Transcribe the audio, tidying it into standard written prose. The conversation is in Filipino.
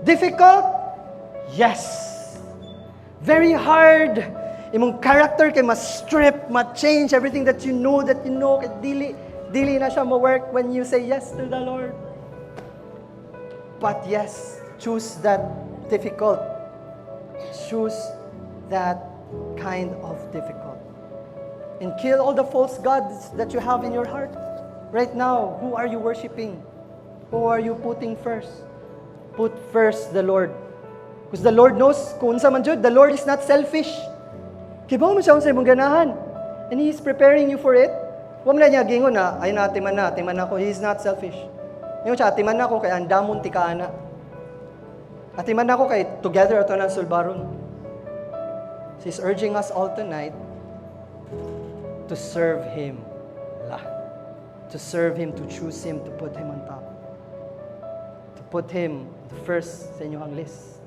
Difficult? Yes. Very hard. Imong character kay ma-strip, ma-change everything that you know, kay dili na siya ma-work when you say yes to the Lord. But yes, choose that difficult. Choose that kind of difficult. And kill all the false gods that you have in your heart. Right now, who are you worshiping? Who are you putting first? Put first the Lord. Because the Lord knows, kung unsa man jud, the Lord is not selfish. Kibaw mo siya sa imong ganahan. And He is preparing you for it. Huwag mo na niya gingon na, ay na, timan na ako. He is not selfish. Ngayon siya, timan na ako kay andamon tikaana. At timan na ako kay together ato ng sulbaron. She's urging us all tonight to serve Him. To serve Him, to choose Him, to put Him on top. To put Him first sa inyong list.